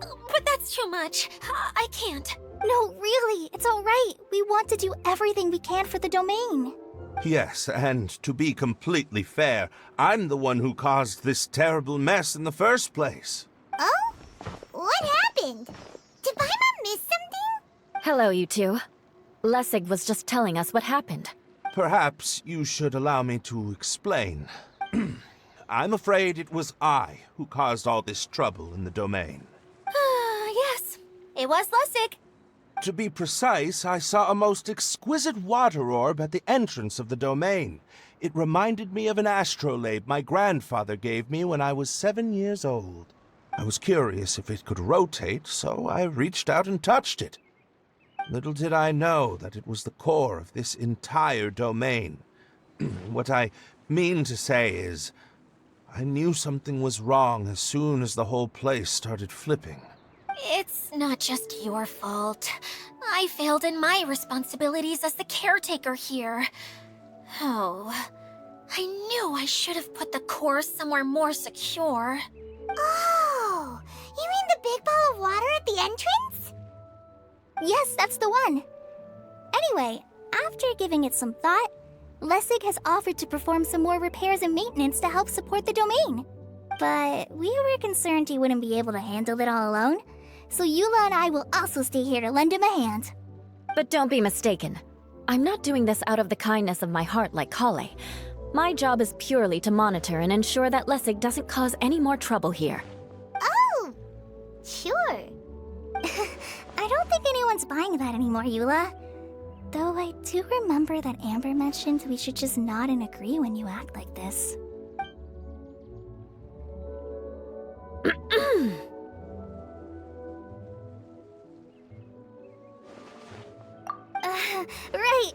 but that's too much. I can't. No, really, it's all right. We want to do everything we can for the domain. Yes, and to be completely fair, I'm the one who caused this terrible mess in the first place. Oh? What happened? Did Paimon miss something? Hello, you two. Lessig was just telling us what happened. Perhaps you should allow me to explain. I'm afraid it was I who caused all this trouble in the domain. Yes, it was Lessig. To be precise, I saw a most exquisite water orb at the entrance of the domain. It reminded me of an astrolabe my grandfather gave me when I was 7 years old. I was curious if it could rotate, so I reached out and touched it. Little did I know that it was the core of this entire domain. What I mean to say is, I knew something was wrong as soon as the whole place started flipping. It's not just your fault. I failed in my responsibilities as the caretaker here. Oh, I knew I should have put the core somewhere more secure. Oh, you mean the big ball of water at the entrance? Yes, that's the one. Anyway, after giving it some thought, Lessig has offered to perform some more repairs and maintenance to help support the domain. But we were concerned he wouldn't be able to handle it all alone, so Eula and I will also stay here to lend him a hand. But don't be mistaken. I'm not doing this out of the kindness of my heart like Kale. My job is purely to monitor and ensure that Lessig doesn't cause any more trouble here. Oh, sure. I don't think anyone's buying that anymore, Eula. Though I do remember that Amber mentioned we should just nod and agree when you act like this. Right.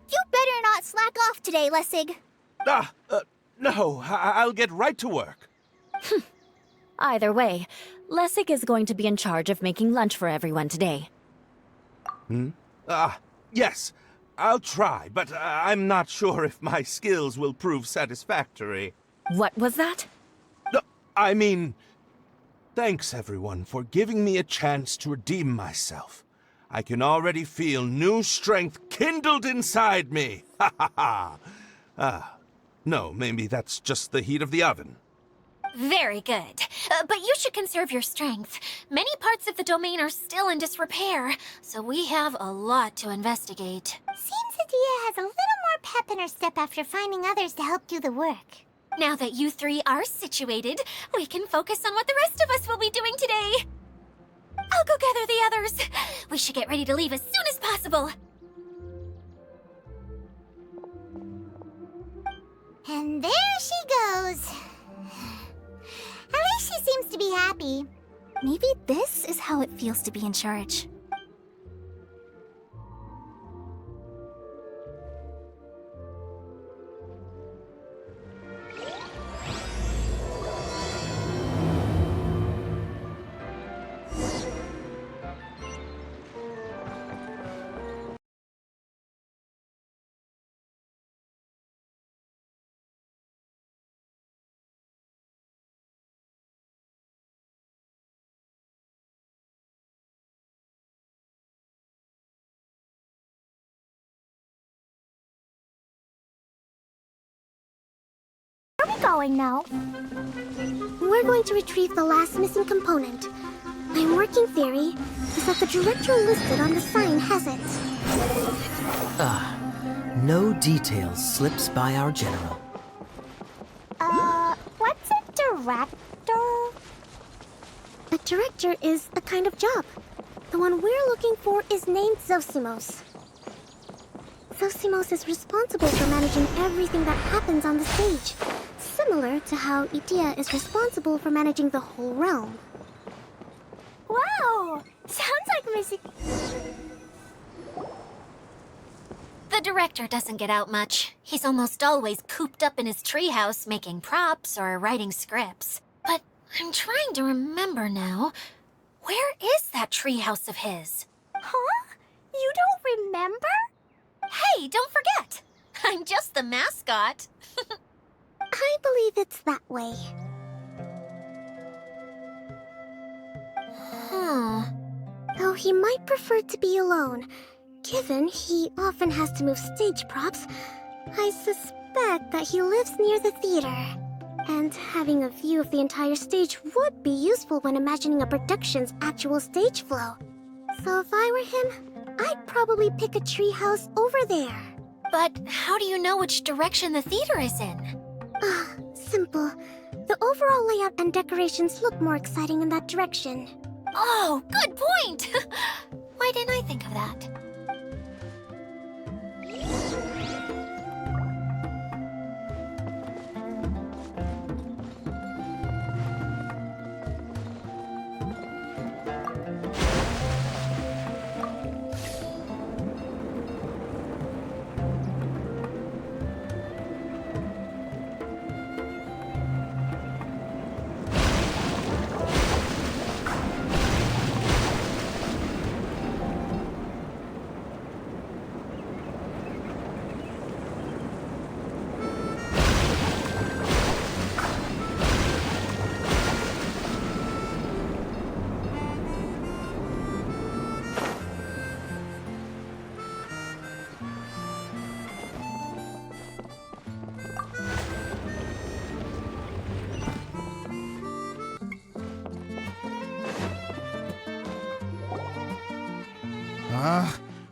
You better not slack off today, Lessig. No, I'll get right to work. Either way, Lessig is going to be in charge of making lunch for everyone today. Yes, I'll try, but I'm not sure if my skills will prove satisfactory. What was that? No, I mean, thanks everyone for giving me a chance to redeem myself. I can already feel new strength kindled inside me. Ha ha ha. No, maybe that's just the heat of the oven. Very good. But you should conserve your strength. Many parts of the domain are still in disrepair, so we have a lot to investigate. Seems Adia has a little more pep in her step after finding others to help do the work. Now that you three are situated, we can focus on what the rest of us will be doing today. I'll go gather the others. We should get ready to leave as soon as possible. And there she goes. At least she seems to be happy. Maybe this is how it feels to be in charge. Where are we going now? We're going to retrieve the last missing component. My working theory is that the director listed on the sign has it. No details slips by our general. What's a director? A director is a kind of job. The one we're looking for is named Zosimos. Zosimos is responsible for managing everything that happens on the stage, similar to how Idia is responsible for managing the whole realm. Wow! Sounds like Missy... The director doesn't get out much. He's almost always cooped up in his treehouse making props or writing scripts. But I'm trying to remember now. Where is that treehouse of his? Huh? You don't remember? Hey, don't forget! I'm just the mascot. I believe it's that way. he might prefer to be alone. Given he often has to move stage props, I suspect that he lives near the theater. And having a view of the entire stage would be useful when imagining a production's actual stage flow. So if I were him, I'd probably pick a treehouse over there. But how do you know which direction the theater is in? Simple. The overall layout and decorations look more exciting in that direction. Oh, good point! Why didn't I think of that?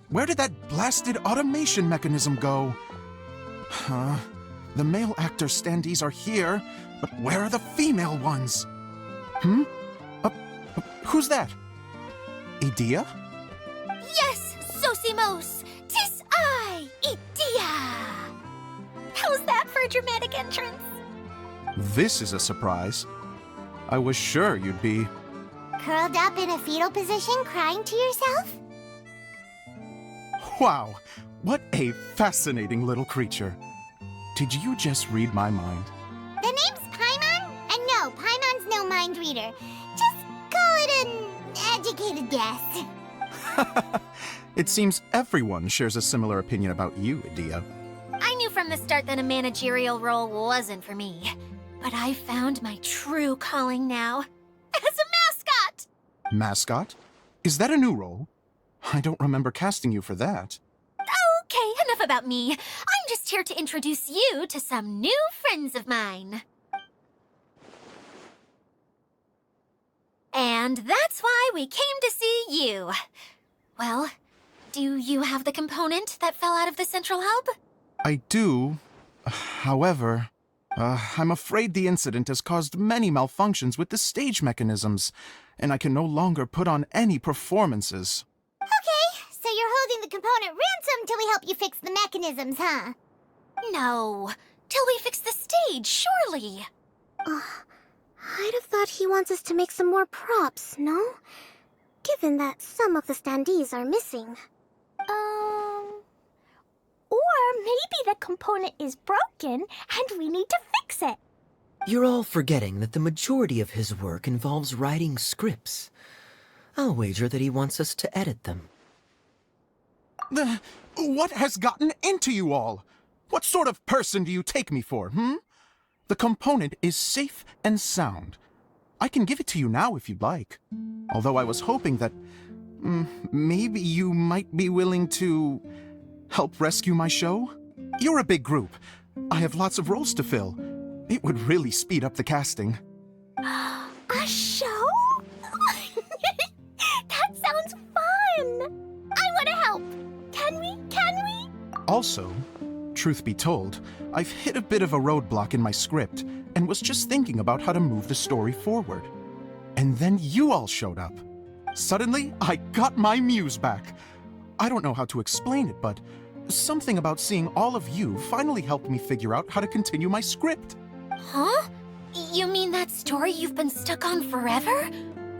Where did that blasted automation mechanism go? The male actor standees are here, but where are the female ones? Who's that? Edea? Yes, Sosimos! 'Tis I, Edea! How's that for a dramatic entrance? This is a surprise. I was sure you'd be... Curled up in a fetal position, crying to yourself? Wow, what a fascinating little creature. Did you just read my mind? The name's Paimon? And no, Paimon's no mind reader. Just call it an educated guess. It seems everyone shares a similar opinion about you, Edea. I knew from the start that a managerial role wasn't for me. But I found my true calling now. As a mascot! Mascot? Is that a new role? I don't remember casting you for that. Okay, enough about me. I'm just here to introduce you to some new friends of mine. And that's why we came to see you. Well, do you have the component that fell out of the central hub? I do. However, I'm afraid the incident has caused many malfunctions with the stage mechanisms, and I can no longer put on any performances. Okay, so you're holding the component ransom till we help you fix the mechanisms, huh? No, till we fix the stage, surely. I'd have thought he wants us to make some more props, no? Given that some of the standees are missing. Or maybe the component is broken and we need to fix it. You're all forgetting that the majority of his work involves writing scripts. I'll wager that he wants us to edit them. What has gotten into you all? What sort of person do you take me for, The component is safe and sound. I can give it to you now if you'd like. Although I was hoping that maybe you might be willing to help rescue my show? You're a big group. I have lots of roles to fill. It would really speed up the casting. A show? That sounds fun! I want to help! Can we? Also, truth be told, I've hit a bit of a roadblock in my script and was just thinking about how to move the story forward. And then you all showed up. Suddenly, I got my muse back. I don't know how to explain it, but something about seeing all of you finally helped me figure out how to continue my script. Huh? You mean that story you've been stuck on forever?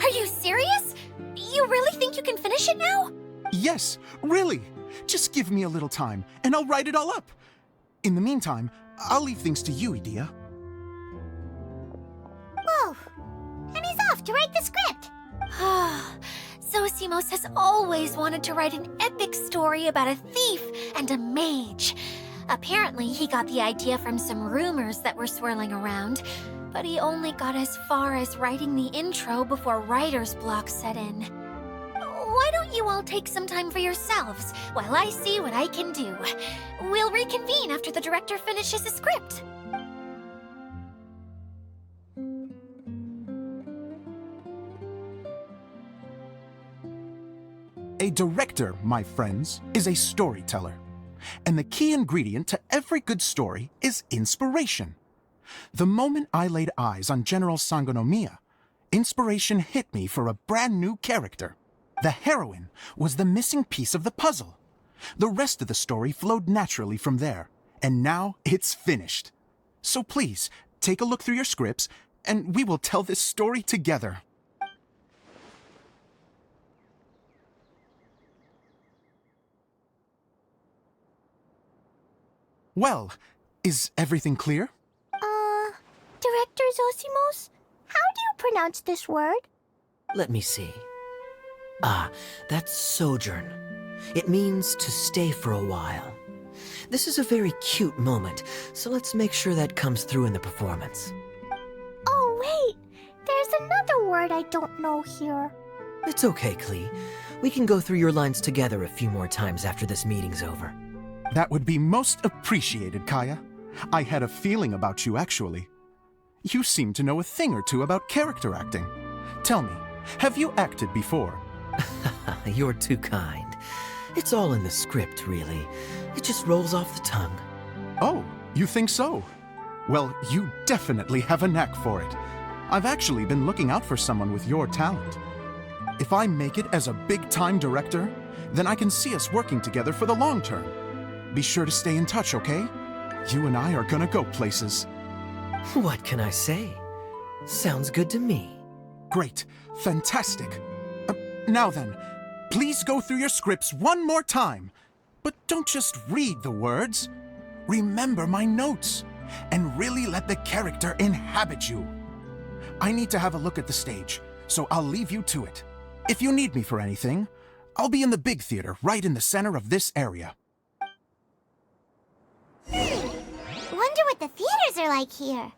Are you serious? You really think you can finish it now? Yes, really. Just give me a little time, and I'll write it all up. In the meantime, I'll leave things to you, Edea. Whoa! And he's off to write the script. Zosimos has always wanted to write an epic story about a thief and a mage. Apparently, he got the idea from some rumors that were swirling around, but he only got as far as writing the intro before writer's block set in. Why don't you all take some time for yourselves while I see what I can do. We'll reconvene after the director finishes the script. A director, my friends, is a storyteller. And the key ingredient to every good story is inspiration. The moment I laid eyes on General Sangonomiya, inspiration hit me for a brand new character. The heroine was the missing piece of the puzzle. The rest of the story flowed naturally from there, and now it's finished. So please, take a look through your scripts, and we will tell this story together. Well, is everything clear? Director Zosimos, how do you pronounce this word? Let me see. Ah, that's sojourn. It means to stay for a while. This is a very cute moment, so let's make sure that comes through in the performance. Oh, wait. There's another word I don't know here. It's okay, Klee. We can go through your lines together a few more times after this meeting's over. That would be most appreciated, Kaya. I had a feeling about you, actually. You seem to know a thing or two about character acting. Tell me, have you acted before? You're too kind. It's all in the script, really. It just rolls off the tongue. Oh, you think so? Well, you definitely have a knack for it. I've actually been looking out for someone with your talent. If I make it as a big-time director, then I can see us working together for the long term. Be sure to stay in touch, okay? You and I are gonna go places. What can I say? Sounds good to me. Great. Fantastic. Now then, please go through your scripts one more time. But don't just read the words. Remember my notes, and really let the character inhabit you. I need to have a look at the stage, so I'll leave you to it. If you need me for anything, I'll be in the big theater right in the center of this area. Wonder what the theaters are like here.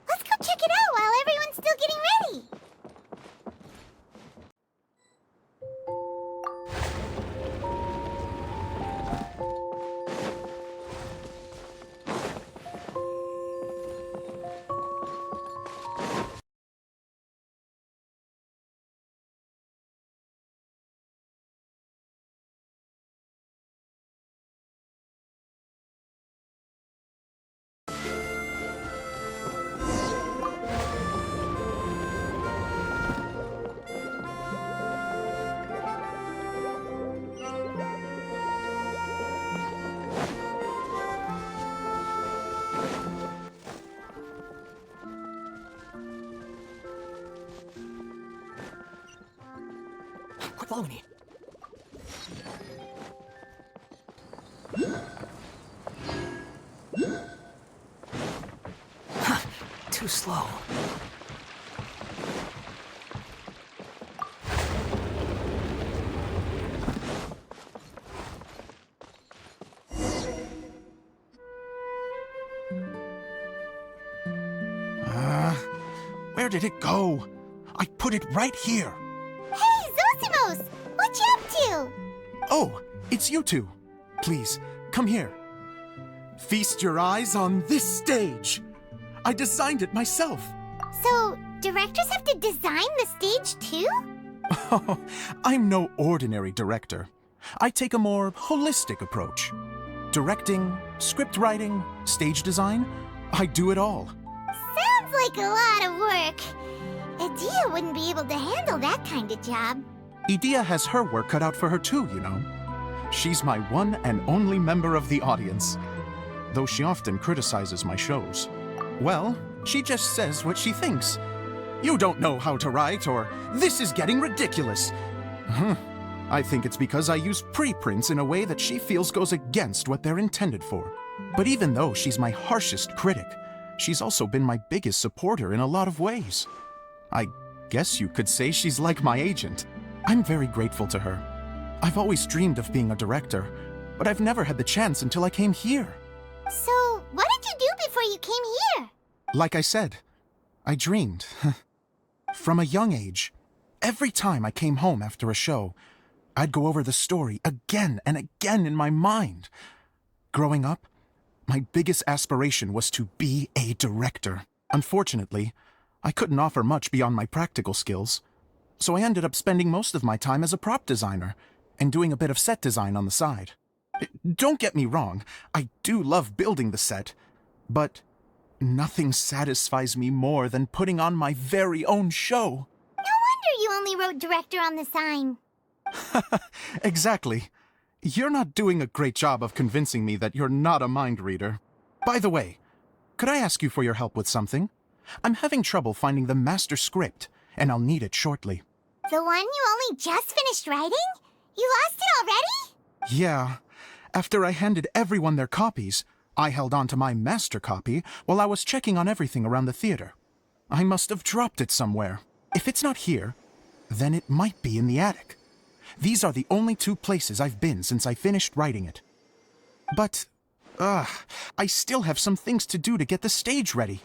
Let's go check it out while everyone's still getting ready. Quick, follow me. Too slow. Where did it go? I put it right here. Hey, Zosimos! What you up to? Oh, it's you two. Please, come here. Feast your eyes on this stage. I designed it myself. So, directors have to design the stage too? Oh, I'm no ordinary director. I take a more holistic approach. Directing, script writing, stage design, I do it all. Sounds like a lot of work. Edea wouldn't be able to handle that kind of job. Edea has her work cut out for her too, you know. She's my one and only member of the audience, though she often criticizes my shows. Well, she just says what she thinks. You don't know how to write, or this is getting ridiculous. I think it's because I use preprints in a way that she feels goes against what they're intended for. But even though she's my harshest critic, she's also been my biggest supporter in a lot of ways. I guess you could say she's like my agent. I'm very grateful to her. I've always dreamed of being a director, but I've never had the chance until I came here. So, what did you do before you came here? Like I said, I dreamed. From a young age, Every time I came home after a show, I'd go over the story again and again in my mind. Growing up, my biggest aspiration was to be a director. Unfortunately, I couldn't offer much beyond my practical skills, so I ended up spending most of my time as a prop designer and doing a bit of set design on the side. Don't get me wrong, I do love building the set, but nothing satisfies me more than putting on my very own show. No wonder you only wrote director on the sign. Exactly. You're not doing a great job of convincing me that you're not a mind reader. By the way, could I ask you for your help with something? I'm having trouble finding the master script, and I'll need it shortly. The one you only just finished writing? You lost it already? Yeah. After I handed everyone their copies, I held on to my master copy while I was checking on everything around the theater. I must have dropped it somewhere. If it's not here, then it might be in the attic. These are the only two places I've been since I finished writing it. But, I still have some things to do to get the stage ready.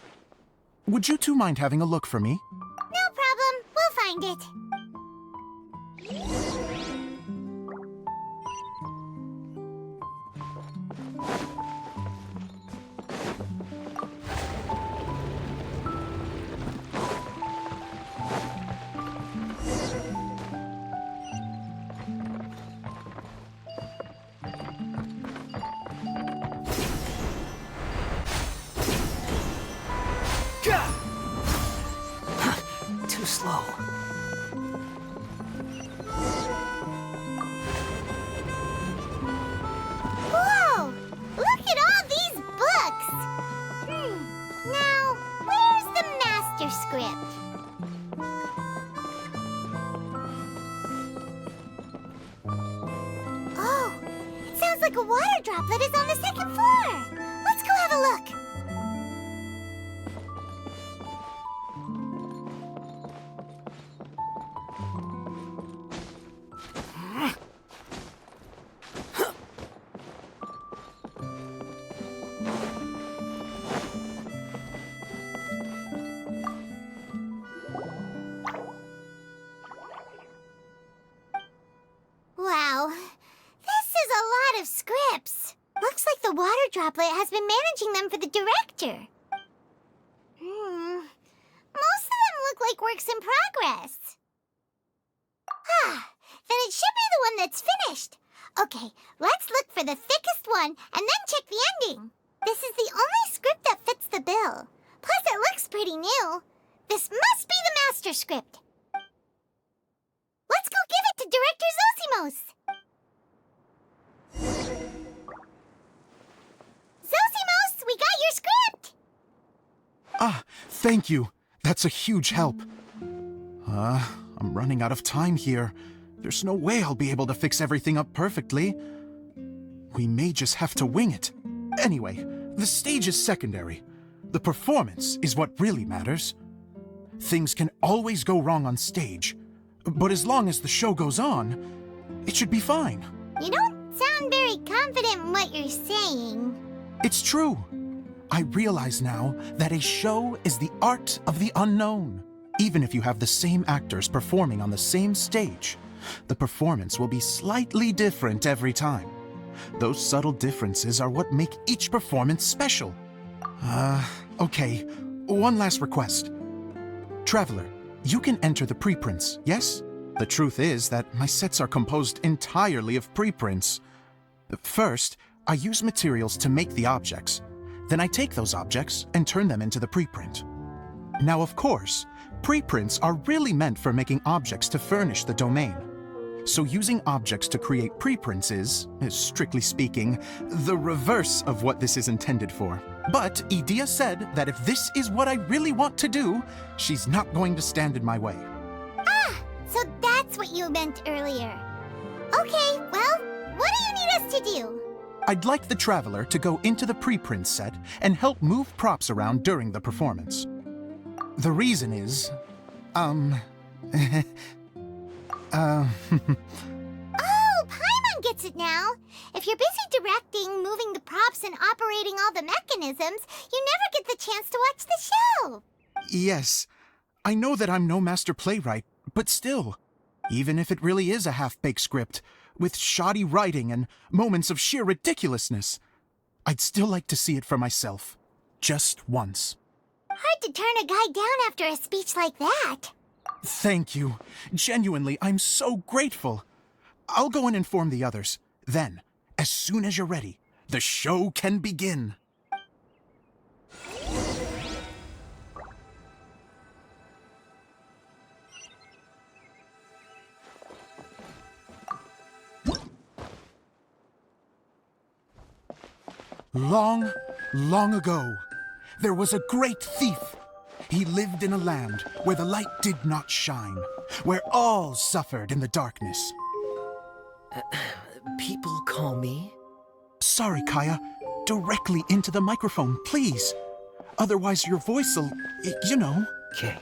Would you two mind having a look for me? No problem. We'll find it. Too slow. Whoa! Look at all these books! Now, where's the master script? Oh, it sounds like a water droplet is on the second floor. Let's go have a look. Wow, this is a lot of scripts. Looks like the water droplet has been managing them for the director. Most of them look like works in progress. Then it should be the one that's finished. Okay, let's look for the thickest one and then check the ending. This is the only script that fits the bill. Plus, it looks pretty new. This must be the master script. Let's go give it to Director Zosimos. Zosimos, we got your script! Thank you. That's a huge help. I'm running out of time here. There's no way I'll be able to fix everything up perfectly. We may just have to wing it. Anyway, the stage is secondary. The performance is what really matters. Things can always go wrong on stage, but as long as the show goes on, it should be fine. You don't sound very confident in what you're saying. It's true. I realize now that a show is the art of the unknown. Even if you have the same actors performing on the same stage, the performance will be slightly different every time. Those subtle differences are what make each performance special. Okay, one last request. Traveler, you can enter the preprints, yes? The truth is that my sets are composed entirely of preprints. First, I use materials to make the objects. Then I take those objects and turn them into the preprint. Now, of course, preprints are really meant for making objects to furnish the domain. So using objects to create preprints is, strictly speaking, the reverse of what this is intended for. But Edea said that if this is what I really want to do, she's not going to stand in my way. So that's what you meant earlier. Okay, well, what do you need us to do? I'd like the Traveler to go into the preprint set and help move props around during the performance. The reason is, Oh, Paimon gets it now. If you're busy directing, moving the props, and operating all the mechanisms, you never get the chance to watch the show. Yes, I know that I'm no master playwright, But still, even if it really is a half-baked script, with shoddy writing and moments of sheer ridiculousness, I'd still like to see it for myself. Just once. Hard to turn a guy down after a speech like that. Thank you. Genuinely, I'm so grateful. I'll go and inform the others. Then, as soon as you're ready, the show can begin. Long, long ago, there was a great thief. He lived in a land where the light did not shine, where all suffered in the darkness. People call me? Sorry, Kaya. Directly into the microphone, please. Otherwise your voice'll, you know. Okay.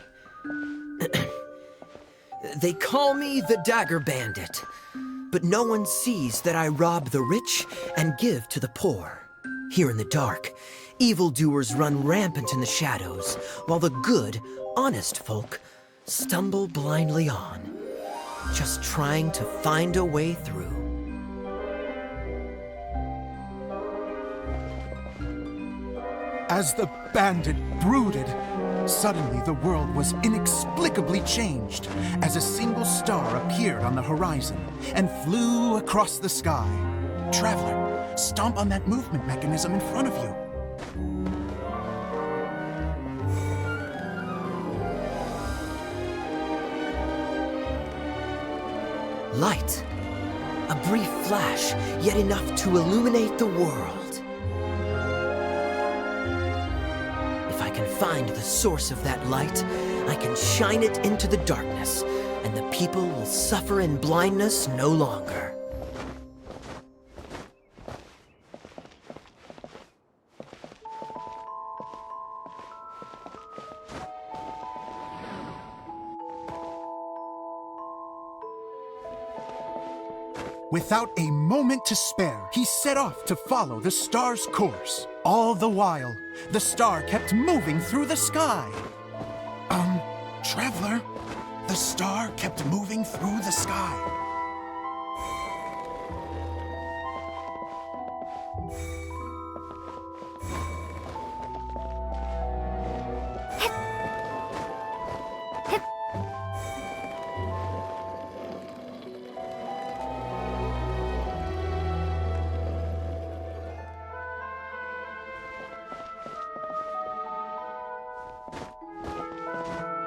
They call me the Dagger Bandit, but no one sees that I rob the rich and give to the poor. Here in the dark, evildoers run rampant in the shadows, while the good, honest folk stumble blindly on, just trying to find a way through. As the bandit brooded, suddenly the world was inexplicably changed as a single star appeared on the horizon and flew across the sky. Traveler, stomp on that movement mechanism in front of you. Light. A brief flash, yet enough to illuminate the world. If I can find the source of that light, I can shine it into the darkness, and the people will suffer in blindness no longer. Without a moment to spare, he set off to follow the star's course. All the while, the star kept moving through the sky. Traveler, the star kept moving through the sky.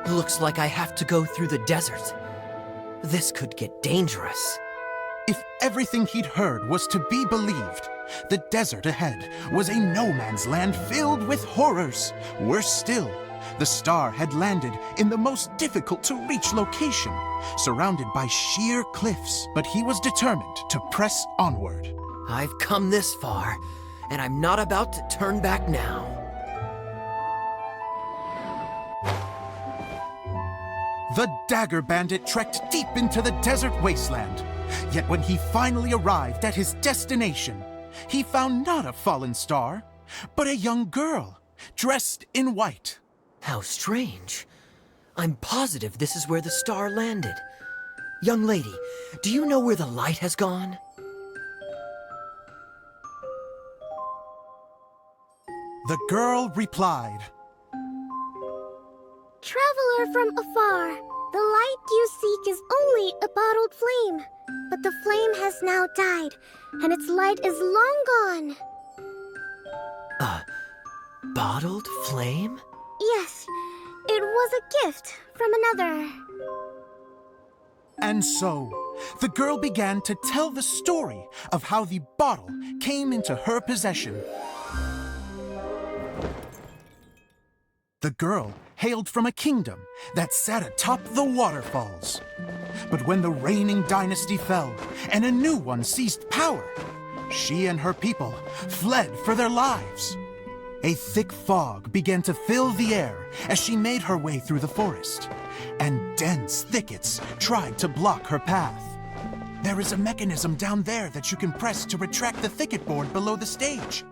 Looks like I have to go through the desert. This could get dangerous. If everything he'd heard was to be believed, the desert ahead was a no-man's land filled with horrors. Worse still, the star had landed in the most difficult-to-reach location, surrounded by sheer cliffs. But he was determined to press onward. I've come this far, and I'm not about to turn back now. The Dagger Bandit trekked deep into the desert wasteland. Yet when he finally arrived at his destination, he found not a fallen star, but a young girl, dressed in white. How strange. I'm positive this is where the star landed. Young lady, do you know where the light has gone? The girl replied, Traveler from afar, the light you seek is only a bottled flame. But the flame has now died, and its light is long gone. Bottled flame? Yes, it was a gift from another. And so, the girl began to tell the story of how the bottle came into her possession. The girl hailed from a kingdom that sat atop the waterfalls. But when the reigning dynasty fell and a new one seized power, she and her people fled for their lives. A thick fog began to fill the air as she made her way through the forest, and dense thickets tried to block her path. There is a mechanism down there that you can press to retract the thicket board below the stage.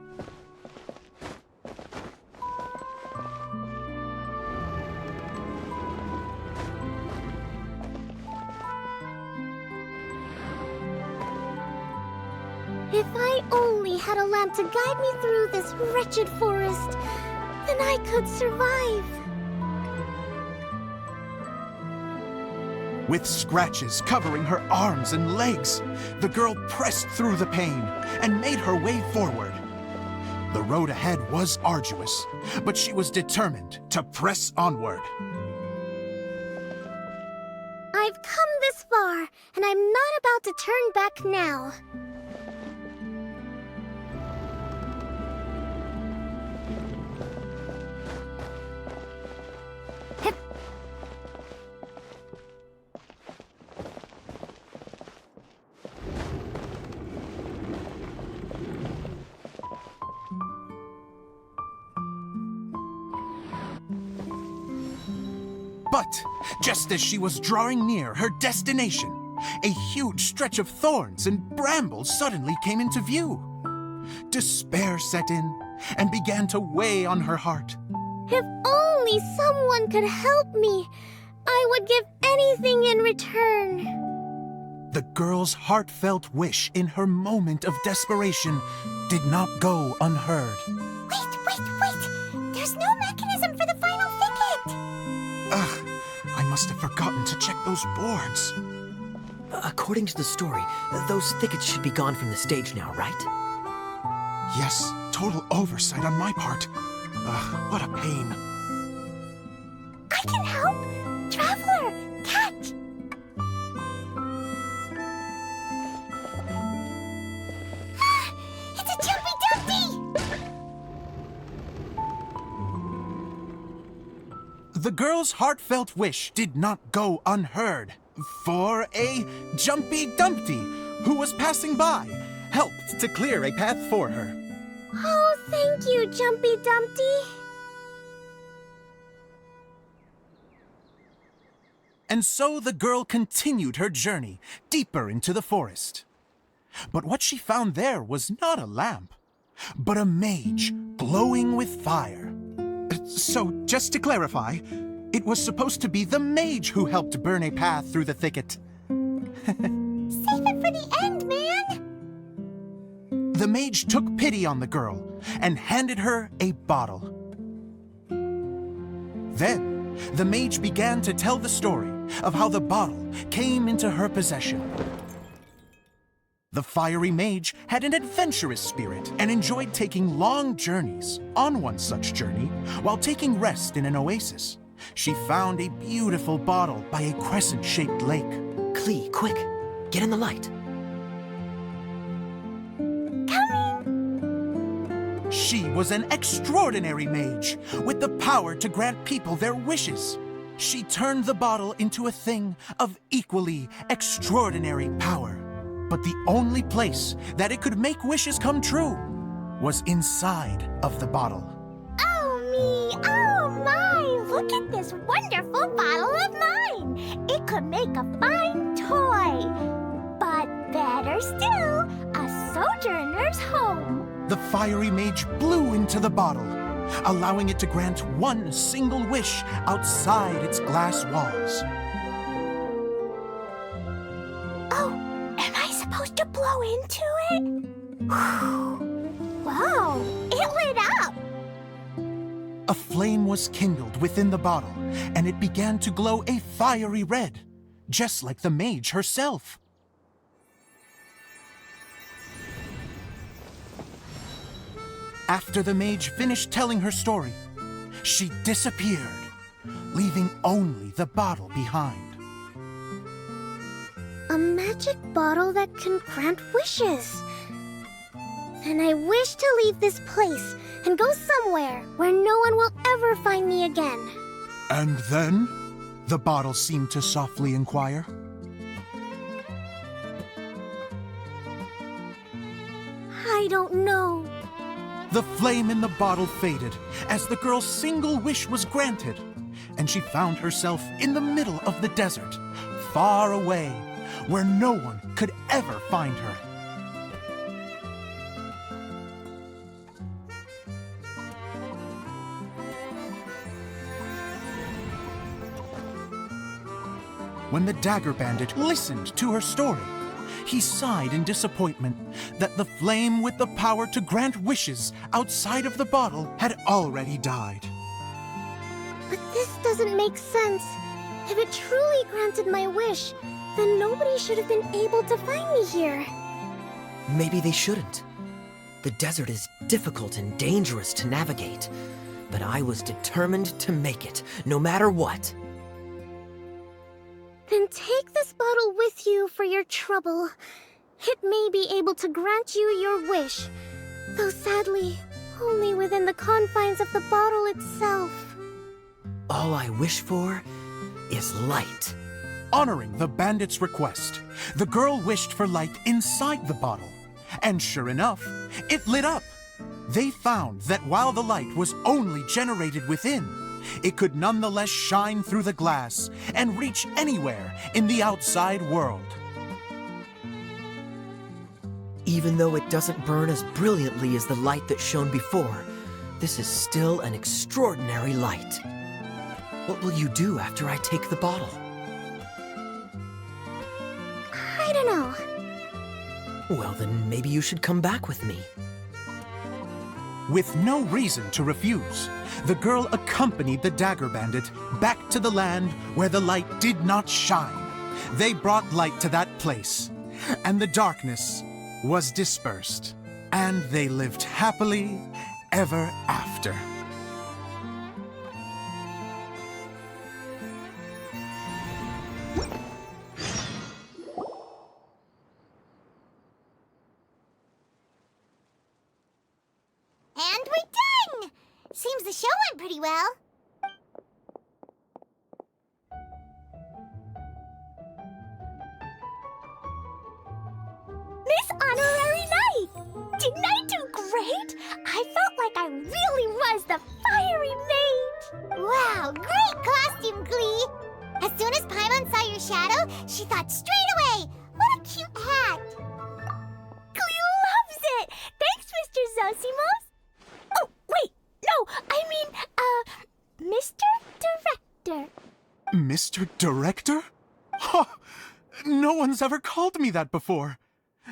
If I only had a lamp to guide me through this wretched forest, then I could survive. With scratches covering her arms and legs, the girl pressed through the pain and made her way forward. The road ahead was arduous, but she was determined to press onward. I've come this far, and I'm not about to turn back now. But just as she was drawing near her destination, a huge stretch of thorns and brambles suddenly came into view. Despair set in and began to weigh on her heart. If only someone could help me, I would give anything in return. The girl's heartfelt wish in her moment of desperation did not go unheard. Wait! There's no mechanism for the final thicket! Ugh, I must have forgotten to check those boards. According to the story, those thickets should be gone from the stage now, right? Yes, total oversight on my part. Ugh, what a pain. I can help! Traveler, catch! It's a Jumpy Dumpty! The girl's heartfelt wish did not go unheard, for a Jumpy Dumpty, who was passing by, helped to clear a path for her. Oh, thank you, Jumpy Dumpty. And so the girl continued her journey deeper into the forest. But what she found there was not a lamp, but a mage glowing with fire. So, just to clarify, it was supposed to be the mage who helped burn a path through the thicket. Save it for the end, man! The mage took pity on the girl and handed her a bottle. Then, the mage began to tell the story of how the bottle came into her possession. The fiery mage had an adventurous spirit and enjoyed taking long journeys. On one such journey, while taking rest in an oasis, she found a beautiful bottle by a crescent-shaped lake. Klee, quick! Get in the light! She was an extraordinary mage, with the power to grant people their wishes. She turned the bottle into a thing of equally extraordinary power. But the only place that it could make wishes come true was inside of the bottle. Oh me! Oh my! Look at this wonderful bottle of mine! It could make a fine toy! But better still, a sojourner's home! The fiery mage blew into the bottle, allowing it to grant one single wish outside its glass walls. Oh, am I supposed to blow into it? Whoa, it lit up! A flame was kindled within the bottle, and it began to glow a fiery red, just like the mage herself. After the mage finished telling her story, she disappeared, leaving only the bottle behind. A magic bottle that can grant wishes. Then I wish to leave this place and go somewhere where no one will ever find me again. And then? The bottle seemed to softly inquire. I don't know. The flame in the bottle faded as the girl's single wish was granted, and she found herself in the middle of the desert, far away, where no one could ever find her. When the Dagger Bandit listened to her story, he sighed in disappointment that the flame with the power to grant wishes outside of the bottle had already died. But this doesn't make sense. If it truly granted my wish, then nobody should have been able to find me here. Maybe they shouldn't. The desert is difficult and dangerous to navigate, but I was determined to make it, no matter what. Then take this bottle with you for your trouble. It may be able to grant you your wish, though sadly, only within the confines of the bottle itself. All I wish for is light. Honoring the bandit's request, the girl wished for light inside the bottle. And sure enough, it lit up. They found that while the light was only generated within, it could nonetheless shine through the glass and reach anywhere in the outside world. Even though it doesn't burn as brilliantly as the light that shone before, this is still an extraordinary light. What will you do after I take the bottle? I don't know. Well, then maybe you should come back with me. With no reason to refuse, the girl accompanied the Dagger Bandit back to the land where the light did not shine. They brought light to that place, and the darkness was dispersed, and they lived happily ever after. And we're done! Seems the show went pretty well. Miss Honorary Knight! Didn't I do great? I felt like I really was the fiery mage! Wow, great costume, Glee! As soon as Paimon saw your shadow, she thought straight away, what a cute hat! Glee loves it! Thanks, Mr. Zosimos! Oh, wait, no, I mean, Mr. Director. Mr. Director? Ha! No one's ever called me that before.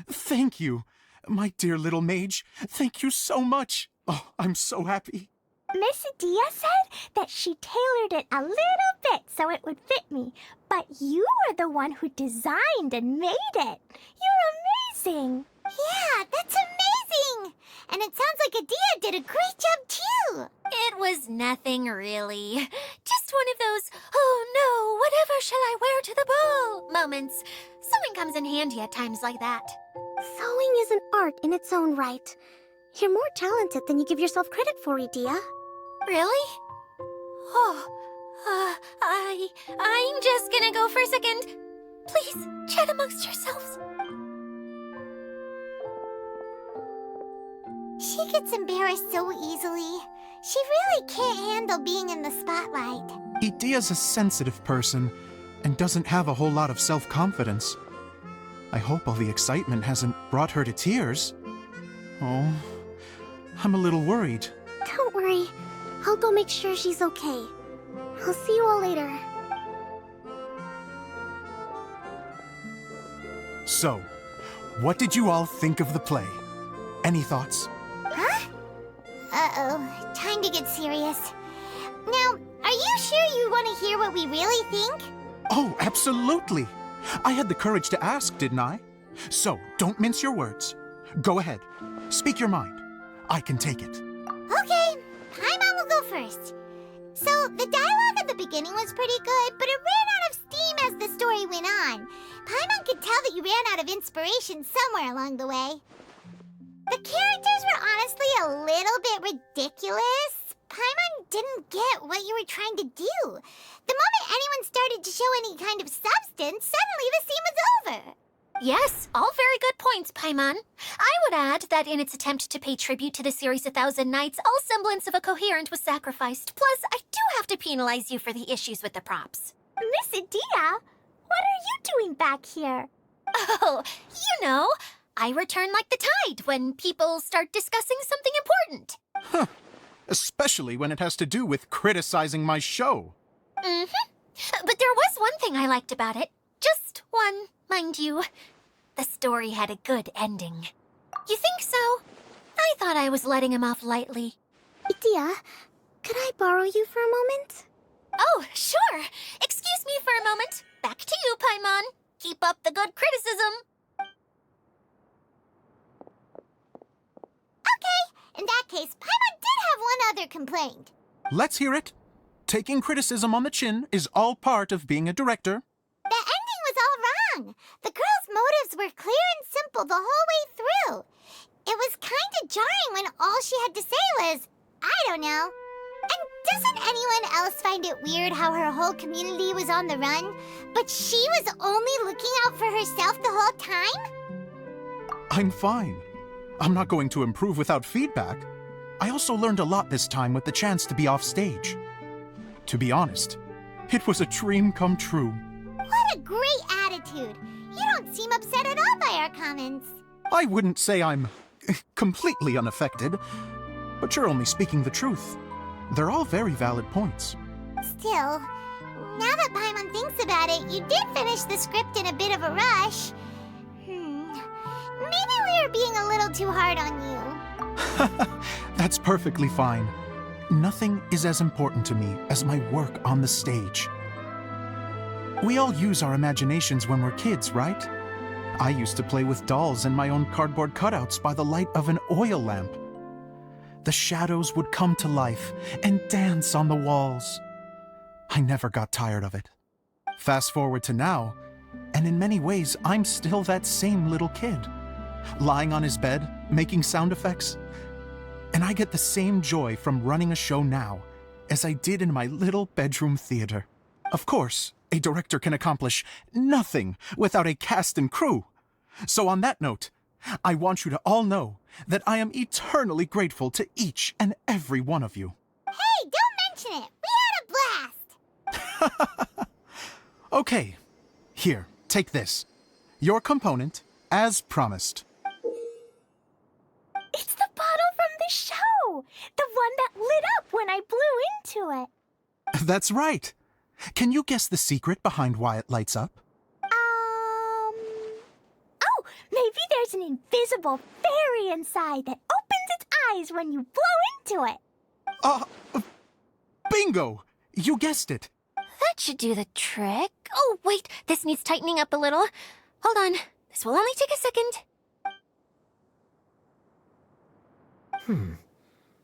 Thank you, my dear little mage. Thank you so much. Oh, I'm so happy. Miss Dia said that she tailored it a little bit so it would fit me, but you are the one who designed and made it. You're amazing. Yeah, that's amazing! And it sounds like Adia did a great job, too! It was nothing really. Just one of those, oh no, whatever shall I wear to the ball moments. Sewing comes in handy at times like that. Sewing is an art in its own right. You're more talented than you give yourself credit for, Idia. Really? Oh, I'm just gonna go for a second. Please, chat amongst yourselves. She gets embarrassed so easily. She really can't handle being in the spotlight. Idia's a sensitive person and doesn't have a whole lot of self-confidence. I hope all the excitement hasn't brought her to tears. Oh, I'm a little worried. Don't worry. I'll go make sure she's okay. I'll see you all later. So, what did you all think of the play? Any thoughts? Huh? Uh-oh, time to get serious. Now, are you sure you want to hear what we really think? Oh, absolutely. I had the courage to ask, didn't I? So, don't mince your words. Go ahead. Speak your mind. I can take it. Okay, Paimon will go first. So, the dialogue at the beginning was pretty good, but it ran out of steam as the story went on. Paimon could tell that you ran out of inspiration somewhere along the way. The characters were honestly a little bit ridiculous. Paimon didn't get what you were trying to do. The moment anyone started to show any kind of substance, suddenly the scene was over. Yes, all very good points, Paimon. I would add that in its attempt to pay tribute to the series 1,000 Nights, all semblance of a coherent was sacrificed. Plus, I do have to penalize you for the issues with the props. Miss Idia, what are you doing back here? Oh, you know, I return like the tide when people start discussing something important. Huh. Especially when it has to do with criticizing my show. Mm-hmm. But there was one thing I liked about it. Just one, mind you. the story had a good ending. You think so? I thought I was letting him off lightly. Edea, could I borrow you for a moment? Oh, sure. Excuse me for a moment. Back to you, Paimon. Keep up the good criticism. Okay, in that case, Paimon did have one other complaint. Let's hear it. Taking criticism on the chin is all part of being a director. The ending was all wrong. The girl's motives were clear and simple the whole way through. It was kind of jarring when all she had to say was, I don't know. And doesn't anyone else find it weird how her whole community was on the run, but she was only looking out for herself the whole time? I'm fine. I'm not going to improve without feedback. I also learned a lot this time with the chance to be off stage. To be honest, it was a dream come true. What a great attitude. You don't seem upset at all by our comments. I wouldn't say I'm completely unaffected, but you're only speaking the truth. They're all very valid points. Still, now that Paimon thinks about it, you did finish the script in a bit of a rush. Maybe we were being a little too hard on you. That's perfectly fine. Nothing is as important to me as my work on the stage. We all use our imaginations when we're kids, right? I used to play with dolls and my own cardboard cutouts by the light of an oil lamp. The shadows would come to life and dance on the walls. I never got tired of it. Fast forward to now, and in many ways, I'm still that same little kid, lying on his bed, making sound effects. And I get the same joy from running a show now as I did in my little bedroom theater. Of course, a director can accomplish nothing without a cast and crew. So on that note, I want you to all know that I am eternally grateful to each and every one of you. Hey, don't mention it. We had a blast. Okay, here, take this. Your component, as promised. It's the bottle from the show. The one that lit up when I blew into it. That's right. Can you guess the secret behind why it lights up? Oh, maybe there's an invisible fairy inside that opens its eyes when you blow into it. Bingo! You guessed it. That should do the trick. Oh, wait, this needs tightening up a little. Hold on, this will only take a second.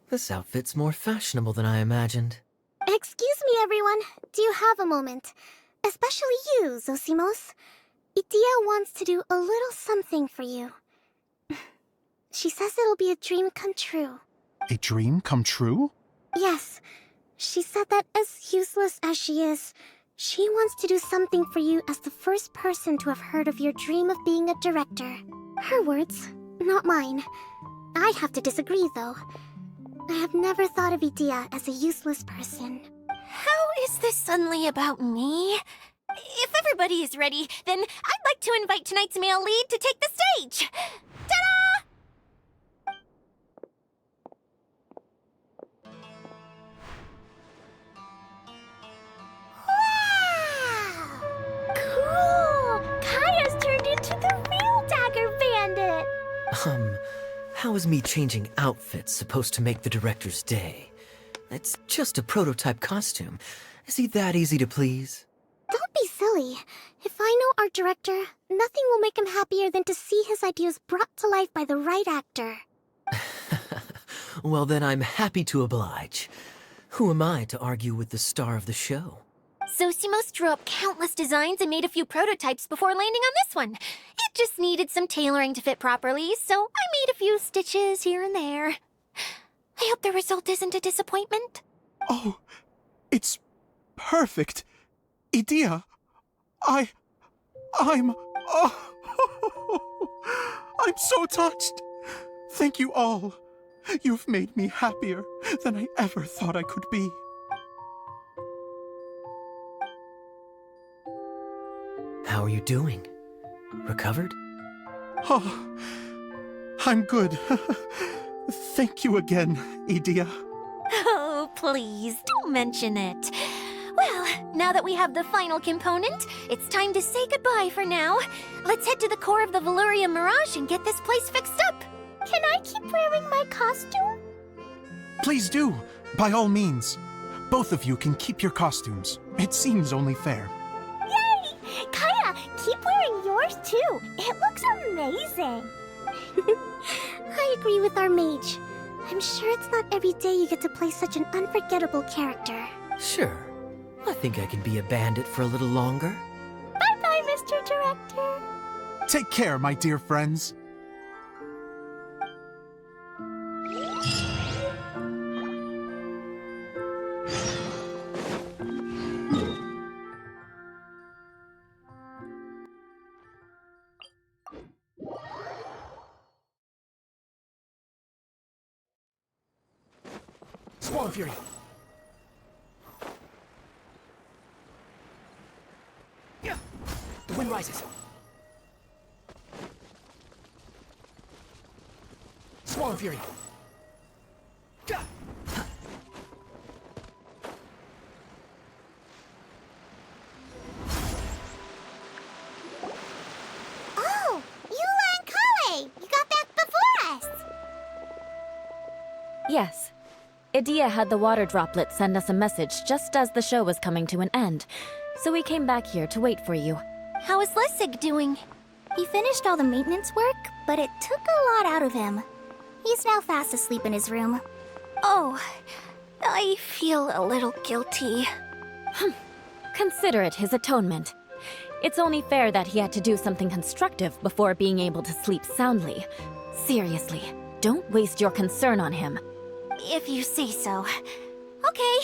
This outfit's more fashionable than I imagined. Excuse me, everyone. Do you have a moment? Especially you, Zosimos. Edea wants to do a little something for you. She says it'll be a dream come true. A dream come true? Yes. She said that as useless as she is, she wants to do something for you as the first person to have heard of your dream of being a director. Her words, not mine. I have to disagree, though. I have never thought of Edea as a useless person. How is this suddenly about me? If everybody is ready, then I'd like to invite tonight's male lead to take the stage. Ta-da! Wow! Cool! Kaya's turned into the real Dagger Bandit! How is me changing outfits supposed to make the director's day? It's just a prototype costume. Is he that easy to please? Don't be silly. If I know our director, nothing will make him happier than to see his ideas brought to life by the right actor. Well, then I'm happy to oblige. Who am I to argue with the star of the show? Zosimos drew up countless designs and made a few prototypes before landing on this one. It just needed some tailoring to fit properly, so I made a few stitches here and there. I hope the result isn't a disappointment. Oh, it's perfect. Edea, I'm so touched. Thank you all. You've made me happier than I ever thought I could be. How are you doing? Recovered? Oh, I'm good. Thank you again, Edea. Oh, please, don't mention it. Well, Now that we have the final component, it's time to say goodbye for now. Let's head to the core of the Veluria Mirage and get this place fixed up. Can I keep wearing my costume? Please do, by all means. Both of you can keep your costumes. It seems only fair. Yay! Kaya, keep wearing yours too. It looks amazing. I agree with our mage. I'm sure it's not every day you get to play such an unforgettable character. Sure. I think I can be a bandit for a little longer. Bye-bye, Mr. Director. Take care, my dear friends. Spawn Fury! The wind rises. Spawn Fury! Oh, Eula and Kale! You got back before us! Yes. Edea had the water droplet send us a message just as the show was coming to an end, so we came back here to wait for you. How is Lessig doing? He finished all the maintenance work, but it took a lot out of him. He's now fast asleep in his room. Oh, I feel a little guilty. Consider it his atonement. It's only fair that he had to do something constructive before being able to sleep soundly. Seriously, don't waste your concern on him. If you say so. Okay,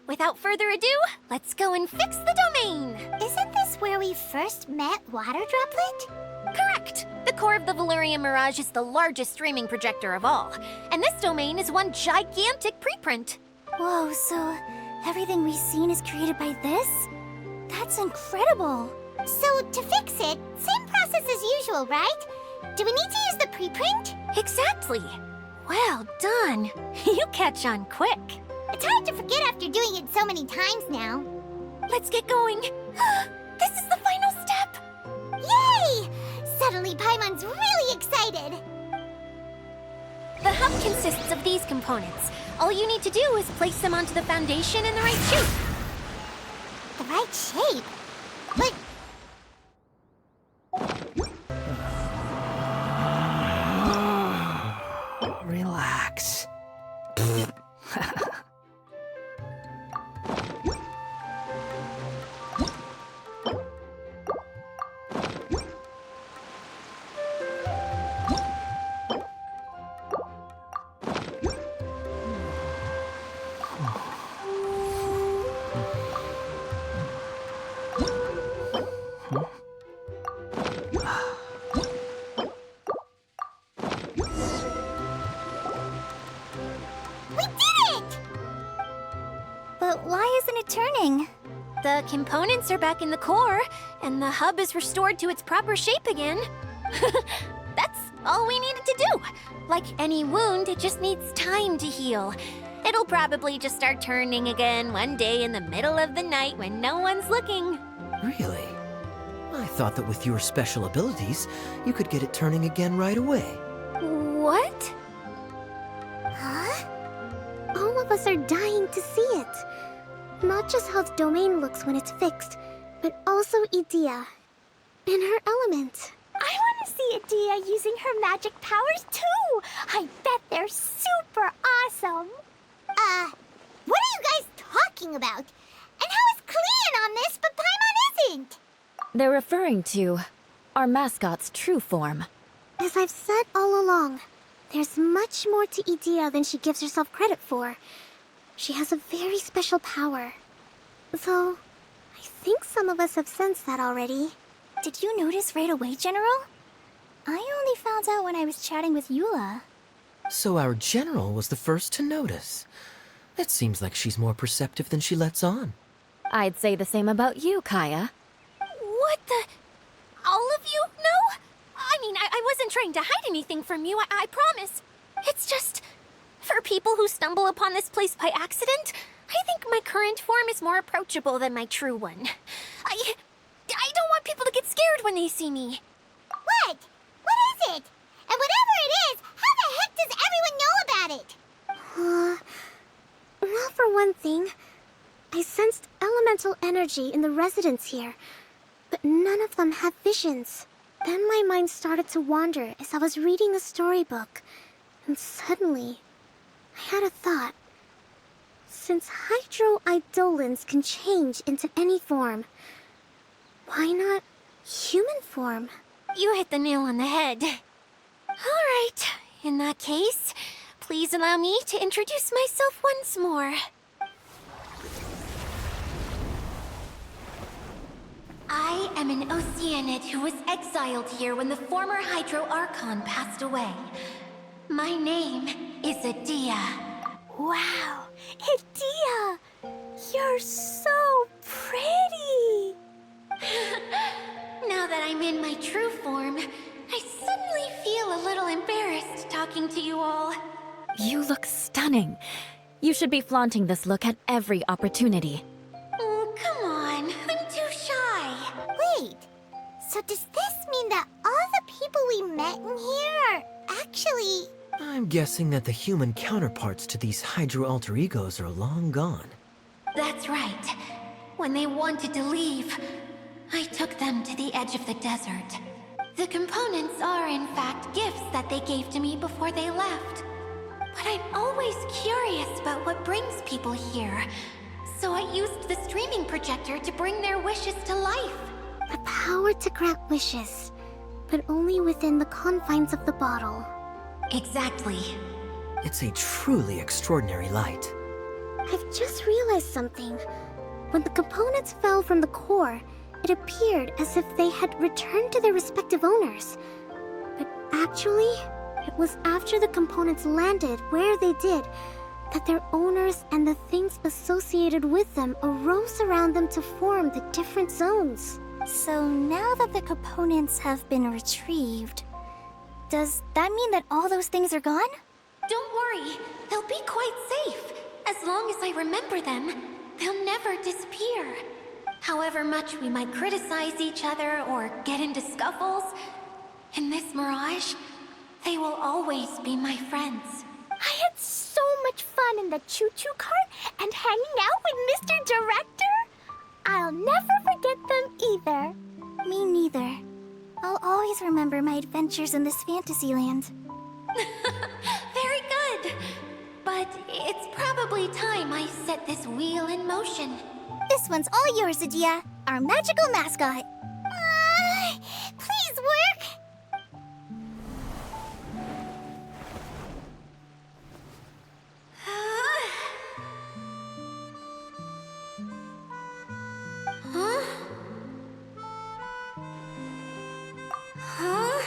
without further ado, let's go and fix the domain! Isn't this where we first met Water Droplet? Correct! The core of the Veluria Mirage is the largest streaming projector of all, and this domain is one gigantic preprint. Whoa, so everything we've seen is created by this? That's incredible! So, to fix it, same process as usual, right? Do we need to use the preprint? Exactly! Well done! You catch on quick. It's hard to forget after doing it so many times now. Let's get going. This is the final step! Yay! Suddenly Paimon's really excited. The hub consists of these components. All you need to do is place them onto the foundation in the right shape. The right shape? But... Relax. Why isn't it turning? The components are back in the core, and the hub is restored to its proper shape again. That's all we needed to do. Like any wound, it just needs time to heal. It'll probably just start turning again one day in the middle of the night when no one's looking. Really? I thought that with your special abilities, you could get it turning again right away. What? Huh? All of us are dying to see it. Not just how the domain looks when it's fixed, but also Edea. In her element. I want to see Edea using her magic powers too! I bet they're super awesome! What are you guys talking about? And how is Kleon on this, but Paimon isn't? They're referring to our mascot's true form. As I've said all along, there's much more to Edea than she gives herself credit for. She has a very special power. Though, I think some of us have sensed that already. Did you notice right away, General? I only found out when I was chatting with Eula. So our general was the first to notice. It seems like she's more perceptive than she lets on. I'd say the same about you, Kaya. What the? All of you? No? I mean, I wasn't trying to hide anything from you, I promise. It's just, for people who stumble upon this place by accident, I think my current form is more approachable than my true one. I don't want people to get scared when they see me. What? What is it? And whatever it is, how the heck does everyone know about it? Well, for one thing, I sensed elemental energy in the residents here, but none of them have visions. Then my mind started to wander as I was reading a storybook, and suddenly, I had a thought. Since hydroidolins can change into any form, why not human form? You hit the nail on the head. All right, in that case, please allow me to introduce myself once more. I am an Oceanid who was exiled here when the former Hydro Archon passed away. My name is Adia. Wow, Adia! You're so pretty! Now that I'm in my true form, I suddenly feel a little embarrassed talking to you all. You look stunning. You should be flaunting this look at every opportunity. Oh, come on. I'm too shy. Wait, so does this mean that all the people we met in here are actually... I'm guessing that the human counterparts to these Hydro alter egos are long gone. That's right. When they wanted to leave, I took them to the edge of the desert. The components are, in fact, gifts that they gave to me before they left. But I'm always curious about what brings people here. So I used the streaming projector to bring their wishes to life. The power to grant wishes, but only within the confines of the bottle. Exactly. It's a truly extraordinary light. I've just realized something. When the components fell from the core, it appeared as if they had returned to their respective owners. But actually, it was after the components landed where they did that their owners and the things associated with them arose around them to form the different zones. So now that the components have been retrieved, does that mean that all those things are gone? Don't worry. They'll be quite safe. As long as I remember them, they'll never disappear. However much we might criticize each other or get into scuffles, in this mirage, they will always be my friends. I had so much fun in the choo-choo cart and hanging out with Mr. Director. I'll never forget them either. Me neither. I'll always remember my adventures in this fantasy land. Very good. But it's probably time I set this wheel in motion. This one's all yours, Adia, our magical mascot. Please work. Huh? Huh?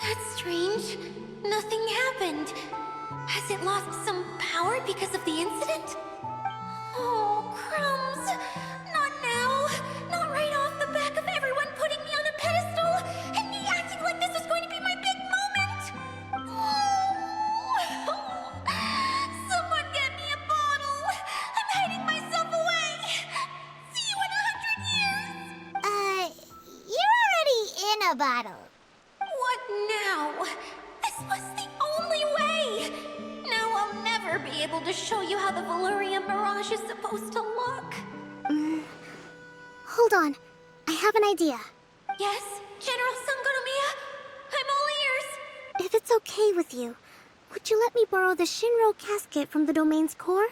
That's strange. Nothing happened. Has it lost some power because of the incident? Oh, crumbs. Not now. Not right off the back of everyone putting me on a pedestal and me acting like this was going to be my big moment. Oh. Someone get me a bottle. I'm hiding myself away. See you in 100 years. You're already in a bottle. What now? This was the only way! Now I'll never be able to show you how the Valurian Mirage is supposed to look. Hold on. I have an idea. Yes, General Sangonomiya? I'm all ears! If it's okay with you, would you let me borrow the Shinro casket from the domain's core?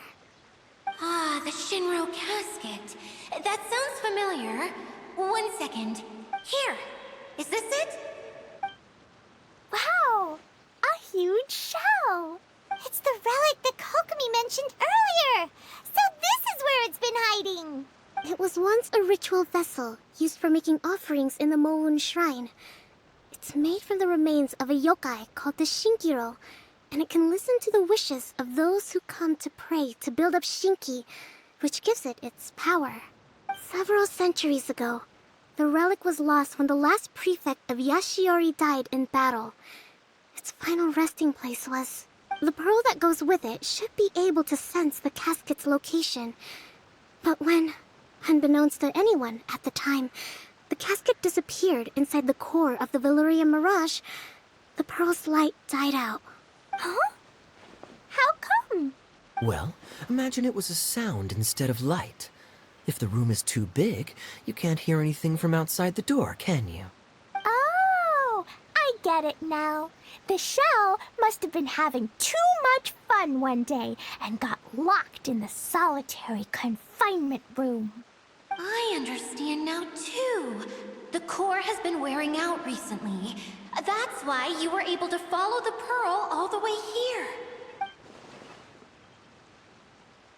Ah, the Shinro casket. That sounds familiar. 1 second. Here. Is this it? Wow! A huge shell! It's the relic that Kokomi mentioned earlier! So this is where it's been hiding! It was once a ritual vessel used for making offerings in the Moon Shrine. It's made from the remains of a yokai called the Shinkiro, and it can listen to the wishes of those who come to pray to build up Shinki, which gives it its power. Several centuries ago, the relic was lost when the last prefect of Yashiori died in battle. Its final resting place was The pearl that goes with it should be able to sense the casket's location. But when, unbeknownst to anyone at the time, the casket disappeared inside the core of the Valyria Mirage, the pearl's light died out. Huh? How come? Well, imagine it was a sound instead of light. If the room is too big, you can't hear anything from outside the door, can you? Oh, I get it now. The shell must have been having too much fun one day and got locked in the solitary confinement room. I understand now, too. The core has been wearing out recently. That's why you were able to follow the pearl all the way here.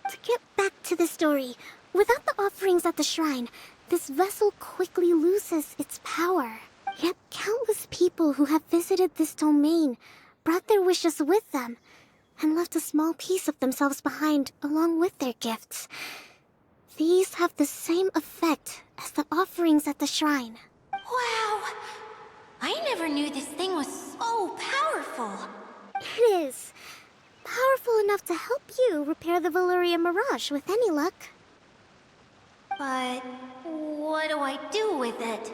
To get back to the story, without the offerings at the shrine, this vessel quickly loses its power. Yet countless people who have visited this domain brought their wishes with them and left a small piece of themselves behind along with their gifts. These have the same effect as the offerings at the shrine. Wow! I never knew this thing was so powerful. It is. Powerful enough to help you repair the Valyria Mirage with any luck. But what do I do with it?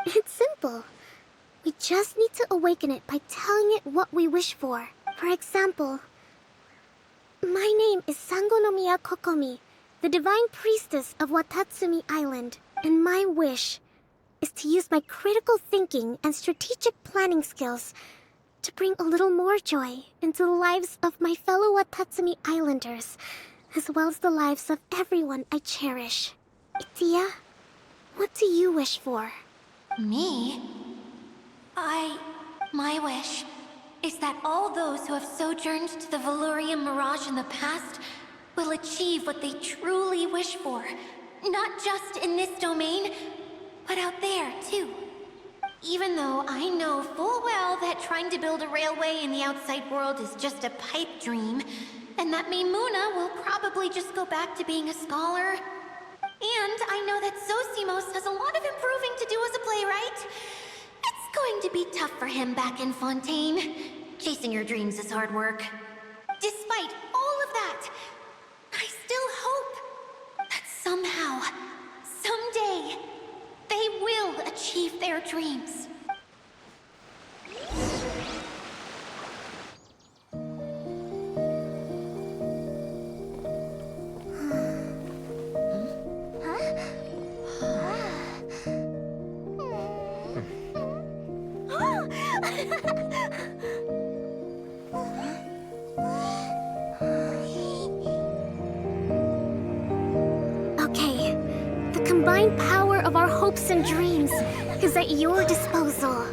It's simple. We just need to awaken it by telling it what we wish for. For example, my name is Sangonomiya Kokomi, the Divine Priestess of Watatsumi Island, and my wish is to use my critical thinking and strategic planning skills to bring a little more joy into the lives of my fellow Watatsumi Islanders, as well as the lives of everyone I cherish. Itia, what do you wish for? Me? My wish is that all those who have sojourned to the Valyria Mirage in the past will achieve what they truly wish for. Not just in this domain, but out there, too. Even though I know full well that trying to build a railway in the outside world is just a pipe dream, and that Maimuna will probably just go back to being a scholar. And I know that Zosimos has a lot of improving to do as a playwright. It's going to be tough for him back in Fontaine. Chasing your dreams is hard work. Despite all of that, I still hope that somehow, someday, they will achieve their dreams. Okay, the combined power of our hopes and dreams is at your disposal.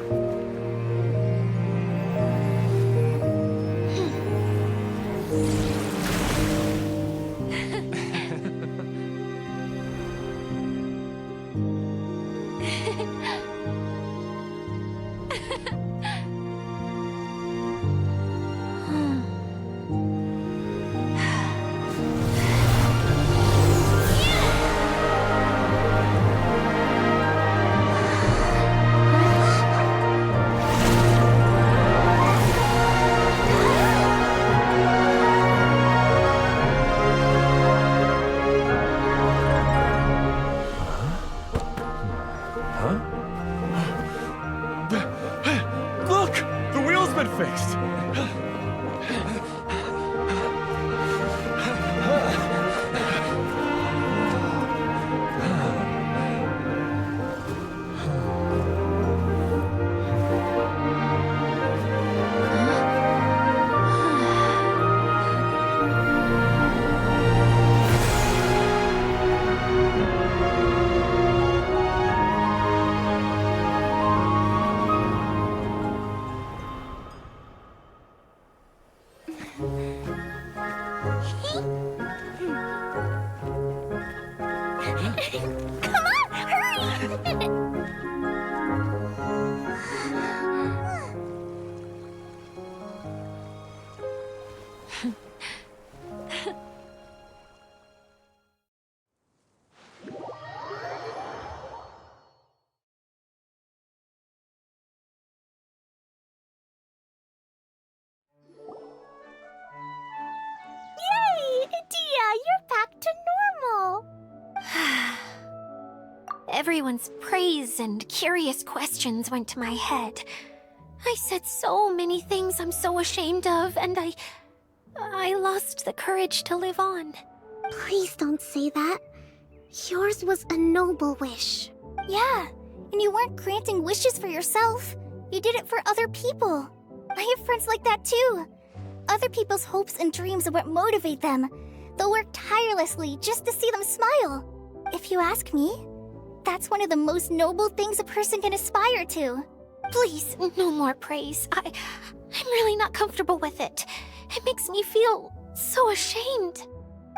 Look! The wheel's been fixed! Come on, hurry! Everyone's praise and curious questions went to my head. I said so many things I'm so ashamed of, and I lost the courage to live on. Please don't say that. Yours was a noble wish. Yeah, and you weren't granting wishes for yourself. You did it for other people. I have friends like that too. Other people's hopes and dreams are what motivate them. They'll work tirelessly just to see them smile. If you ask me, that's one of the most noble things a person can aspire to. Please, no more praise. I'm really not comfortable with it. It makes me feel so ashamed.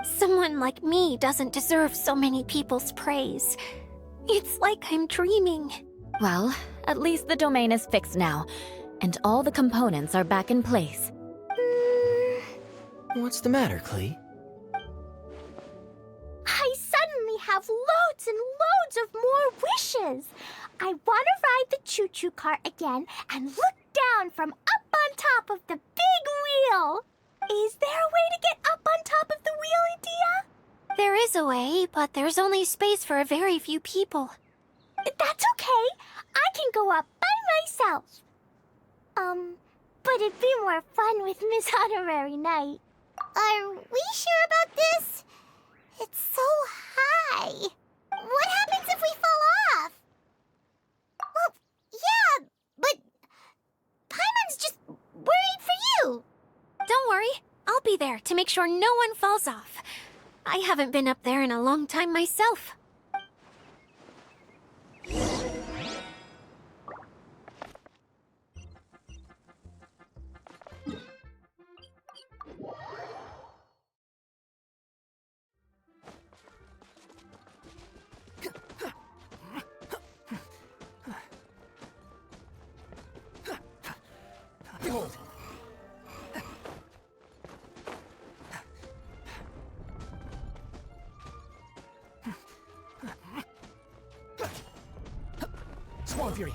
Someone like me doesn't deserve so many people's praise. It's like I'm dreaming. Well, at least the domain is fixed now, and all the components are back in place. What's the matter, Klee? I suddenly have loads and loads of more wishes. I want to ride the choo-choo cart again and look down from up on top of the big wheel. Is there a way to get up on top of the wheel, Edea? There is a way, but there's only space for a very few people. That's okay. I can go up by myself. But it'd be more fun with Miss Honorary Knight. Are we sure about this? It's so high. What happens if we fall off? Well, yeah, but Paimon's just worried for you. Don't worry, I'll be there to make sure no one falls off. I haven't been up there in a long time myself. Behold. Swarm Fury.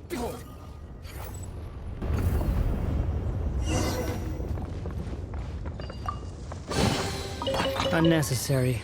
Behold. Unnecessary.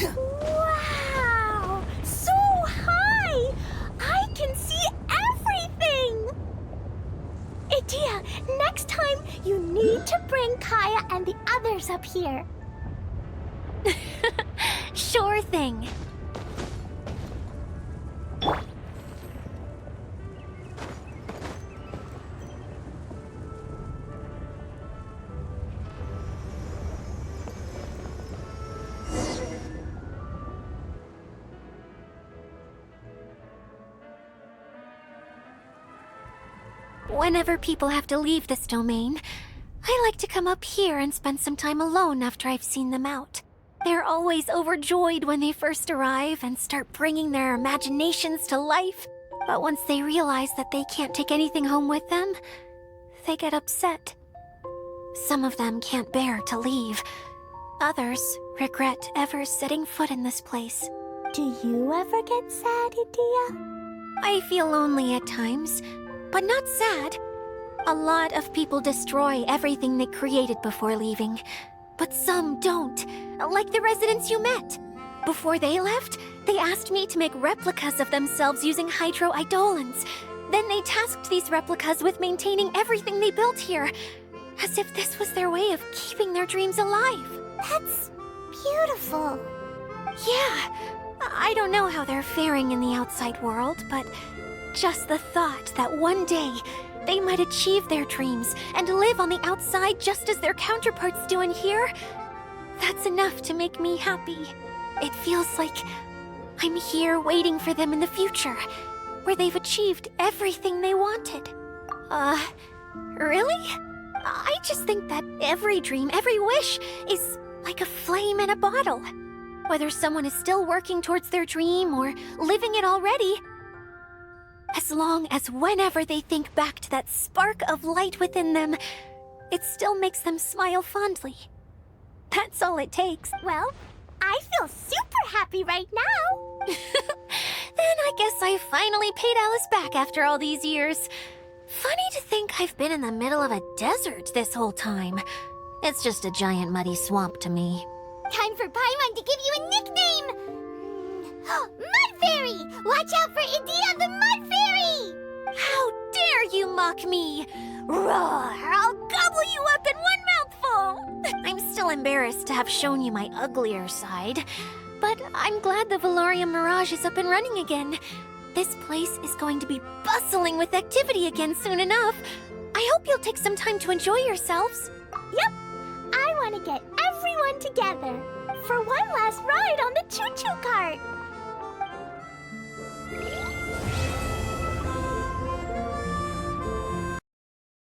Wow! So high! I can see everything! Edea, next time you need to bring Kaya and the others up here. Sure thing. Whenever people have to leave this domain, I like to come up here and spend some time alone after I've seen them out. They're always overjoyed when they first arrive and start bringing their imaginations to life. But once they realize that they can't take anything home with them, they get upset. Some of them can't bear to leave. Others regret ever setting foot in this place. Do you ever get sad, Edea? I feel lonely at times, but not sad. A lot of people destroy everything they created before leaving, but some don't, like the residents you met. Before they left, they asked me to make replicas of themselves using hydro-eidolons. Then they tasked these replicas with maintaining everything they built here, as if this was their way of keeping their dreams alive. That's beautiful. Yeah, I don't know how they're faring in the outside world, but just the thought that one day they might achieve their dreams and live on the outside just as their counterparts do in here, that's enough to make me happy. It feels like I'm here waiting for them in the future, where they've achieved everything they wanted. Really? I just think that every dream, every wish is like a flame in a bottle. Whether someone is still working towards their dream or living it already, as long as whenever they think back to that spark of light within them, it still makes them smile fondly. That's all it takes. Well, I feel super happy right now. Then I guess I finally paid Alice back after all these years. Funny to think I've been in the middle of a desert this whole time. It's just a giant muddy swamp to me. Time for Paimon to give you a nickname! Mud Fairy! Watch out for Idea the Mud Fairy! How dare you mock me! Roar! I'll gobble you up in one mouthful! I'm still embarrassed to have shown you my uglier side, but I'm glad the Valorium Mirage is up and running again. This place is going to be bustling with activity again soon enough. I hope you'll take some time to enjoy yourselves. Yep! I want to get everyone together for one last ride on the Choo Choo Car!